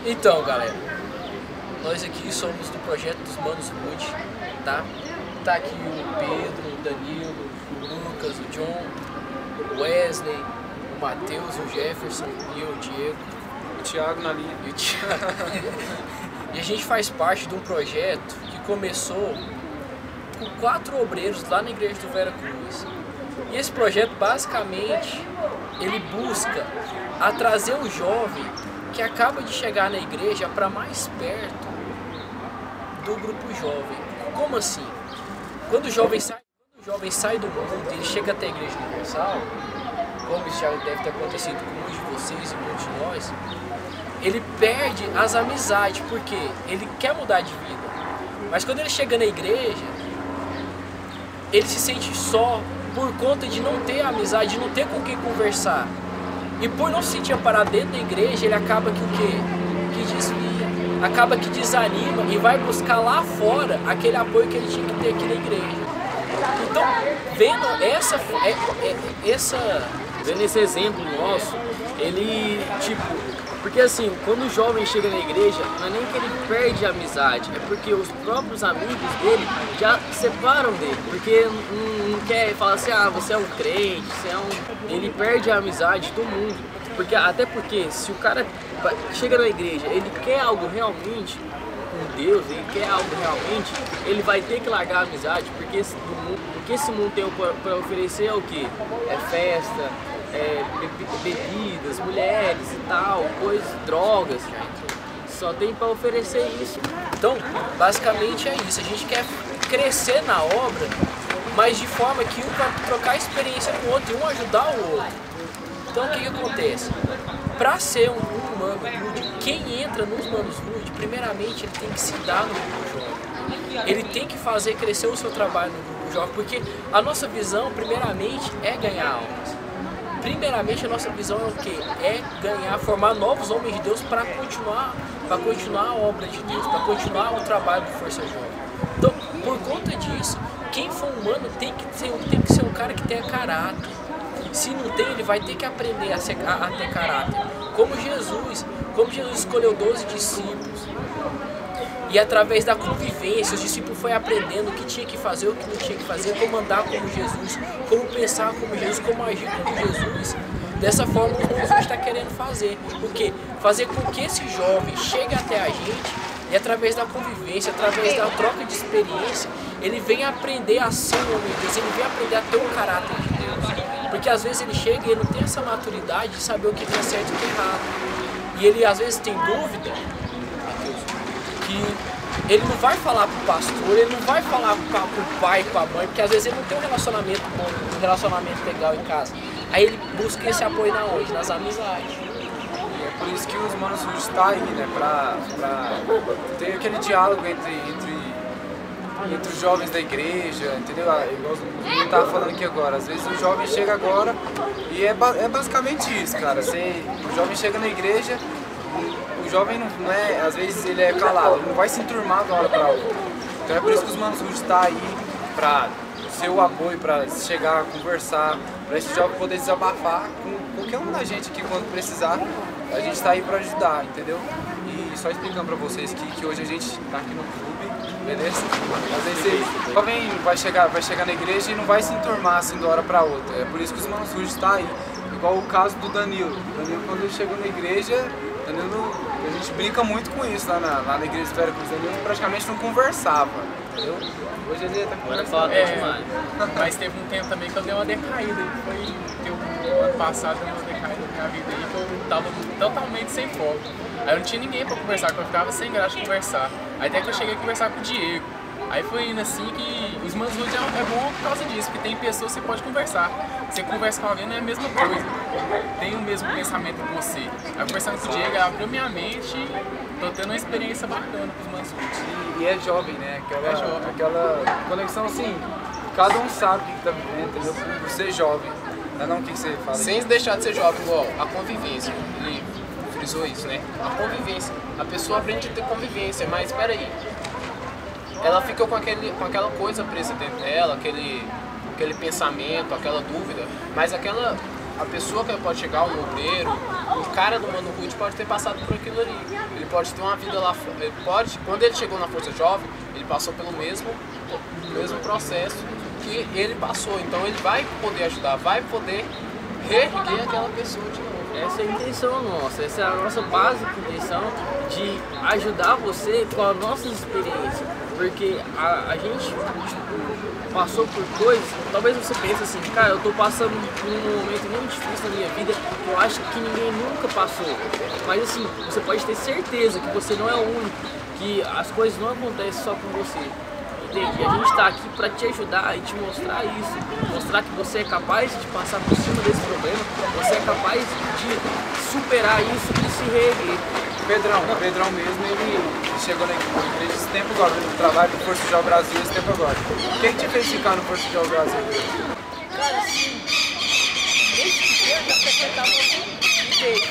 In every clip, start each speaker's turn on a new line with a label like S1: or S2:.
S1: Então, galera, nós aqui somos do projeto dos Manos Hood, tá? Tá aqui o Pedro, o Danilo, o Lucas, o John, o Wesley, o Matheus, o Jefferson e eu, o Diego.
S2: O Thiago na linha.
S1: E o Thiago. E a gente faz parte de um projeto que começou com 4 obreiros lá na igreja do Vera Cruz. E esse projeto, basicamente, ele busca a trazer o jovem que acaba de chegar na igreja para mais perto do grupo jovem. Como assim? Quando o jovem sai do mundo, ele chega até a Igreja Universal, como isso já deve ter acontecido com muitos de vocês e muitos de nós, ele perde as amizades, porque ele quer mudar de vida. Mas quando ele chega na igreja, ele se sente só por conta de não ter amizade, de não ter com quem conversar. E por não se sentir amparado dentro da igreja, ele acaba que o quê? Que desvia, acaba que desanima e vai buscar lá fora aquele apoio que ele tinha que ter aqui na igreja. Então, vendo
S3: vendo esse exemplo nosso, ele, porque assim, quando o jovem chega na igreja, não é nem que ele perde a amizade, é porque os próprios amigos dele já separam dele, porque não quer falar assim, ah, você é um crente, ele perde a amizade do mundo, até porque se o cara chega na igreja, ele quer algo realmente com Deus, ele quer algo realmente, ele vai ter que largar a amizade, porque esse mundo tem para oferecer é o que? É festa, bebidas, mulheres e tal, coisas, drogas, só tem para oferecer isso.
S1: Então, basicamente é isso, a gente quer crescer na obra, mas de forma que um vai trocar experiência com o outro e um ajudar o outro. Então o que acontece? Para ser um Mano Hood, quem entra nos Manos Hood, primeiramente ele tem que se dar no grupo jovem. Ele tem que fazer crescer o seu trabalho no grupo jovem, porque a nossa visão, primeiramente, é ganhar almas. Primeiramente, a nossa visão é o quê? É ganhar, formar novos homens de Deus para continuar a obra de Deus, para continuar o trabalho do Força Jovem. Então, por conta disso, quem for humano tem que ser um cara que tenha caráter. Se não tem, ele vai ter que aprender a ter caráter. Como Jesus escolheu 12 discípulos. E através da convivência, os discípulos foram aprendendo o que tinha que fazer, o que não tinha que fazer, como andar como Jesus, como pensar como Jesus, como agir como Jesus. Dessa forma, o que Jesus está querendo fazer. O quê? Fazer com que esse jovem chegue até a gente e através da convivência, através da troca de experiência, ele venha aprender a ser um homem de Deus, ele venha aprender a ter um caráter de Deus. Porque às vezes ele chega e ele não tem essa maturidade de saber o que é certo e o que é errado. E ele às vezes tem dúvida, que ele não vai falar pro pastor, ele não vai falar pro pai, com a mãe, porque às vezes ele não tem um relacionamento bom, um relacionamento legal em casa. Aí ele busca esse apoio na onde? Nas amizades.
S2: E é por isso que os Manos Hood está aí, né? Pra ter aquele diálogo entre os jovens da igreja, entendeu? Igual o menino tava falando aqui agora. Às vezes o jovem chega agora e é basicamente isso, cara. O jovem chega na igreja, o jovem não é, às vezes ele é calado, ele não vai se enturmar de uma hora para outra. Então é por isso que os Manos Hood está aí para ser o apoio, para chegar, conversar, para esse jovem poder desabafar com qualquer um da gente aqui quando precisar. A gente está aí para ajudar, entendeu? E só explicando para vocês que hoje a gente está aqui no clube, beleza? Às vezes o jovem vai chegar na igreja e não vai se enturmar assim de uma hora para outra. É por isso que os Manos Hood está aí. Igual o caso do Danilo. Danilo, quando ele chegou na igreja, a gente brinca muito com isso lá na igreja do Vera Cruz. Danilo praticamente não conversava, entendeu? Hoje ele tá conversando.
S4: Demais. Mas teve um tempo também que eu dei uma decaída. O ano passado eu dei uma decaída na minha vida aí, que eu tava totalmente sem foco. Aí eu não tinha ninguém pra conversar, porque eu ficava sem graça de conversar. Aí até que eu cheguei a conversar com o Diego. Aí foi indo assim que os Manos Hood é bom por causa disso, porque tem pessoas que você pode conversar. Você conversa com alguém não é a mesma coisa, tem o mesmo pensamento que você. Aí conversando com o Diego, abriu minha mente e tô tendo uma experiência bacana com os Manos Hood.
S2: E é jovem, né? Aquela conexão assim, cada um sabe o que tá vivendo, entendeu? Por ser jovem. Não, o que você fala?
S5: Sem deixar de ser jovem, igual a convivência. Ele frisou isso, né? A convivência. A pessoa aprende a ter convivência, mas espera aí. Ela fica com aquela coisa presa dentro dela, aquele pensamento, aquela dúvida, mas a pessoa que pode chegar, um obreiro, o cara do Mano Rude pode ter passado por aquilo ali. Ele pode ter uma vida lá fora. Ele pode, quando ele chegou na Força Jovem, ele passou pelo mesmo processo que ele passou. Então ele vai poder ajudar, vai poder reerguer aquela pessoa de novo.
S3: Essa é a intenção nossa, essa é a nossa básica intenção de ajudar você com as nossas experiências. Porque a gente passou por coisas, talvez você pense assim, cara, eu tô passando por um momento muito difícil na minha vida, que eu acho que ninguém nunca passou. Mas assim, você pode ter certeza que você não é o único, que as coisas não acontecem só com você. Entende? E a gente está aqui para te ajudar e te mostrar isso, mostrar que você é capaz de passar por cima desse problema, você é capaz de superar isso e se reerguer.
S2: Pedrão mesmo, ele chegou na igreja esse tempo agora, no trabalho do Força Jovem Brasil esse tempo agora. O que te fez ficar no Força Jovem Brasil?
S6: Cara, assim, desde eu já frequentava igreja.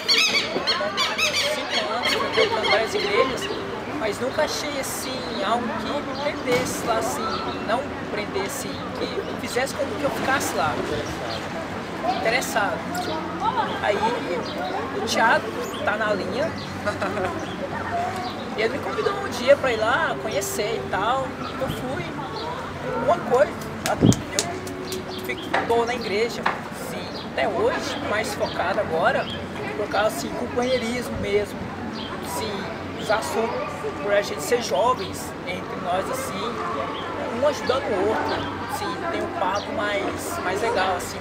S6: 5 anos, frequentando várias igrejas, mas nunca achei assim algo que me prendesse lá, assim, não prendesse, que fizesse com que eu ficasse lá, interessado. Aí o Thiago tá na linha e ele me convidou um dia pra ir lá conhecer e tal. Eu fui, uma coisa, eu tô na igreja, sim, até hoje, mais focado agora, por causa assim, companheirismo mesmo, sim, os assuntos, por a gente ser jovens entre nós assim, um ajudando o outro, sim, tem um papo mais legal, assim,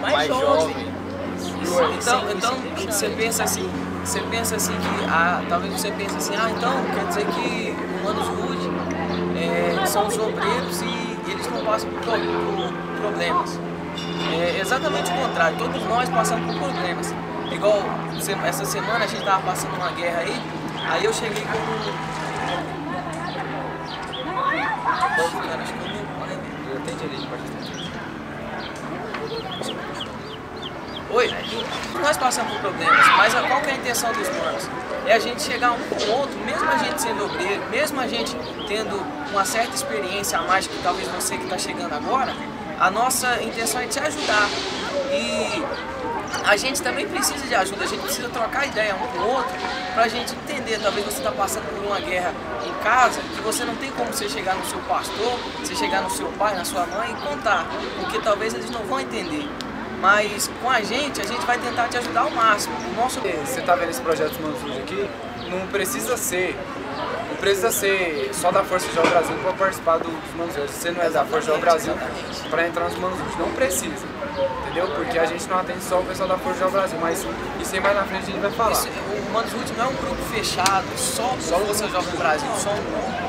S6: mais jovem.
S7: Então você pensa assim que talvez você pense assim, então quer dizer que humanos rude são os obreiros e eles não passam por problemas. É exatamente o contrário, todos nós passamos por problemas. Igual essa semana a gente estava passando uma guerra aí eu cheguei com acho que eu entendi ali, Oi, nós passamos por problemas, mas qual que é a intenção dos manos? É a gente chegar a um ponto, mesmo a gente sendo obreiro, mesmo a gente tendo uma certa experiência a mais que talvez você que está chegando agora, a nossa intenção é te ajudar. E a gente também precisa de ajuda, a gente precisa trocar ideia um com o outro pra gente entender. Talvez você está passando por uma guerra em casa, que você não tem como você chegar no seu pastor, você chegar no seu pai, na sua mãe e contar, porque talvez eles não vão entender. Mas com a gente vai tentar te ajudar ao máximo.
S2: Você está vendo esse projeto dos Manos Rude aqui, não precisa ser só da Força Jovem Brasil para participar dos Manos Rude. Você não é da Força Jovem Brasil para entrar nos Manos Rude, não precisa, entendeu? Porque a gente não atende só o pessoal da Força Jovem Brasil, mas isso aí mais na frente a gente vai falar.
S7: O Manos Rude não é um grupo fechado, só o Força Jovem Brasil,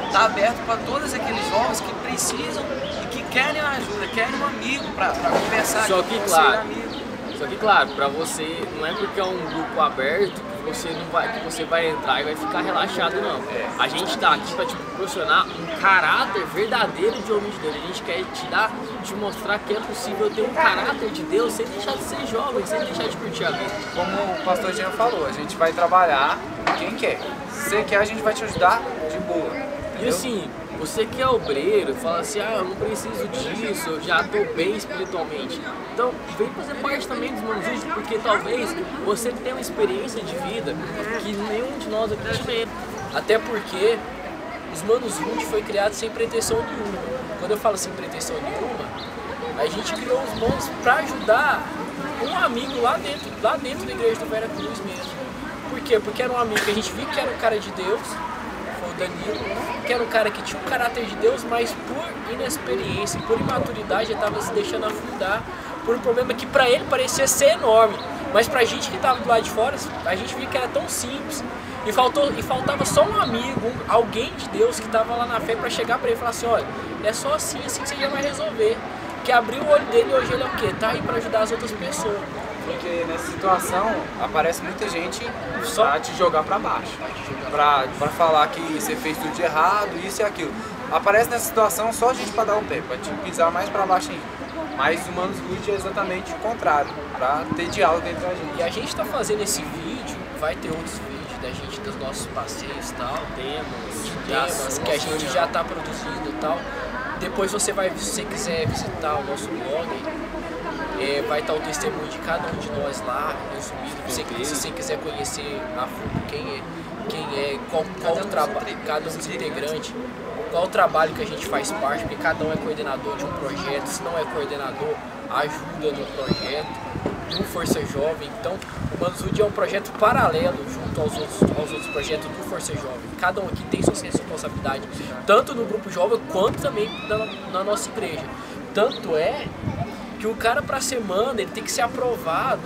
S7: está aberto para todos aqueles jovens que precisam e que querem ajuda, querem um amigo para conversar.
S3: Só que claro, para você não é porque é um grupo aberto que você vai entrar e vai ficar relaxado, não. A gente está aqui para te proporcionar um caráter verdadeiro de homem de Deus. A gente quer te mostrar que é possível ter um caráter de Deus sem deixar de ser jovem, sem deixar de curtir a vida.
S2: Como o pastor Jean falou, a gente vai trabalhar com quem quer. Se você quer, a gente vai te ajudar de boa.
S3: E assim, você que é obreiro, fala assim, eu não preciso disso, eu já estou bem espiritualmente. Então, vem fazer parte também dos Manos Rude, porque talvez você tenha uma experiência de vida que nenhum de nós aqui tiver.
S1: Até porque os Manos Rude foi criado sem pretensão nenhuma. Quando eu falo sem pretensão nenhuma, a gente criou os manos para ajudar um amigo lá dentro da igreja do Vera Cruz mesmo. Por quê? Porque era um amigo que a gente viu que era um cara de Deus, foi o Danilo, que era um cara que tinha um caráter de Deus, mas por inexperiência, por imaturidade, ele estava se deixando afundar por um problema que para ele parecia ser enorme, mas pra gente que estava do lado de fora, a gente viu que era tão simples. E faltava só um amigo, alguém de Deus que estava lá na fé para chegar para ele e falar assim, olha, é só assim que você já vai resolver. Que abriu o olho dele e hoje ele é o quê? Tá aí para ajudar as outras pessoas.
S2: Porque nessa situação aparece muita gente só pra te jogar pra baixo, pra falar que você fez tudo de errado, isso e aquilo. Aparece nessa situação só gente pra dar o pé, pra te pisar mais pra baixo ainda. Mas o Manos Rude é exatamente o contrário, pra ter diálogo entre a gente.
S1: E a gente tá fazendo esse vídeo, vai ter outros vídeos da gente, dos nossos passeios e tal, temas que a gente já tá produzindo e tal. Depois você vai, se você quiser visitar o nosso blog, vai estar o testemunho de cada um de nós lá, resumido. Se você quiser conhecer a fundo qual o trabalho, cada um dos integrantes, qual o trabalho que a gente faz parte, porque cada um é coordenador de um projeto, se não é coordenador, ajuda no projeto do Força Jovem. Então, o Manos Hood é um projeto paralelo junto aos outros projetos do Força Jovem. Cada um aqui tem sua responsabilidade, tanto no grupo jovem quanto também na nossa igreja. Tanto é que o cara, para ser mano, ele tem que ser aprovado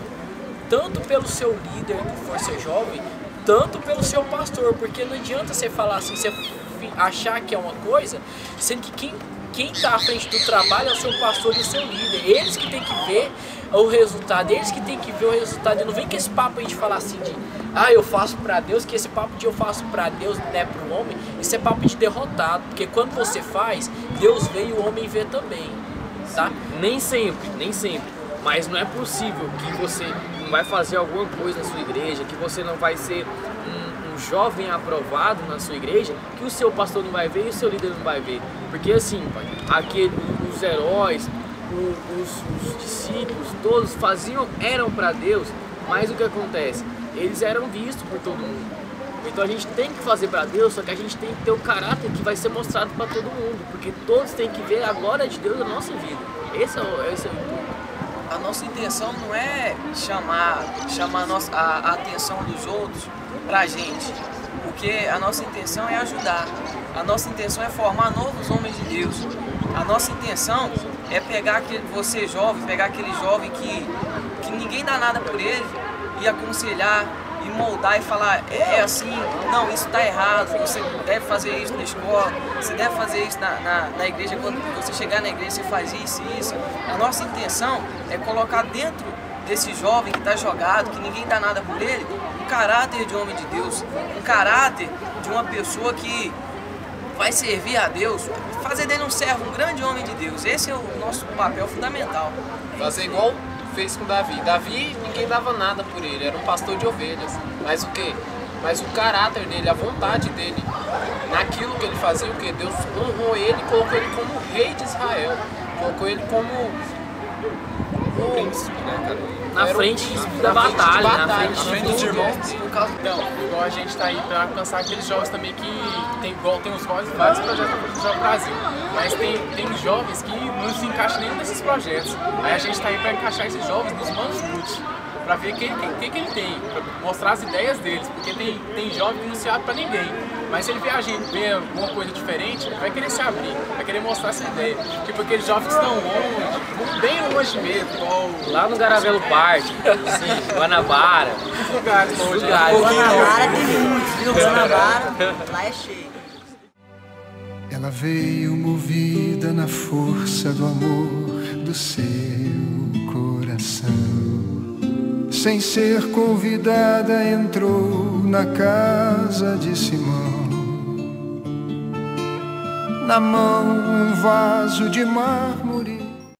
S1: tanto pelo seu líder do Força Jovem, tanto pelo seu pastor, porque não adianta você falar assim, você achar que é uma coisa, sendo que quem está à frente do trabalho é o seu pastor e o seu líder. Eles que tem que ver o resultado, e não vem com esse papo aí de falar assim de eu faço pra Deus, que esse papo de eu faço pra Deus, né, pro homem, isso é papo de derrotado, porque quando você faz, Deus vê e o homem vê também, tá?
S3: Nem sempre, mas não é possível que você não vai fazer alguma coisa na sua igreja, que você não vai ser um jovem aprovado na sua igreja, que o seu pastor não vai ver e o seu líder não vai ver. Porque assim, pai, os heróis, os discípulos, todos eram para Deus, mas o que acontece? Eles eram vistos por todo mundo. Então a gente tem que fazer para Deus, só que a gente tem que ter o caráter que vai ser mostrado para todo mundo, porque todos têm que ver a glória de Deus na nossa vida. Esse é o intuito.
S7: A nossa intenção não é chamar a atenção dos outros pra gente, porque a nossa intenção é ajudar. A nossa intenção é formar novos homens de Deus. A nossa intenção é pegar você jovem, pegar aquele jovem que ninguém dá nada por ele e aconselhar e moldar e falar, é assim, não, isso está errado, você deve fazer isso na escola, você deve fazer isso na igreja, quando você chegar na igreja você faz isso e isso. A nossa intenção é colocar dentro desse jovem que está jogado, que ninguém dá nada por ele, um caráter de homem de Deus, um caráter de uma pessoa que vai servir a Deus, fazer dele um servo, um grande homem de Deus. Esse é o nosso papel fundamental.
S5: Fazer igual fez com Davi. Davi, ninguém dava nada por ele, era um pastor de ovelhas. Mas o quê? Mas o caráter dele, a vontade dele, naquilo que ele fazia, o quê? Deus honrou ele e colocou ele como rei de Israel. Colocou ele como o príncipe, né, cara?
S3: Na frente da batalha, na frente
S4: dos irmãos. Então, igual a gente tá aí pra alcançar aqueles jovens também que tem os vários projetos do Jovem Brasil, mas tem jovens que não se encaixam em nenhum desses projetos. Aí a gente tá aí pra encaixar esses jovens nos Manos Hood, pra ver o que ele tem, pra mostrar as ideias deles, porque tem jovem que não se abre pra ninguém. Mas se ele ver a gente ver alguma coisa diferente, ele vai querer se abrir, vai querer mostrar essa ideia. Tipo aqueles jovens que estão longe, bem longe mesmo, igual
S3: lá no Garavelo Park, sim, Guanabara.
S4: Lugares longe.
S6: Guanabara tem muitos, viu? Guanabara, lá é cheio.
S8: Ela veio movida na força do amor do seu coração. Sem ser convidada, entrou na casa de Simão. Na mão um vaso de mármore.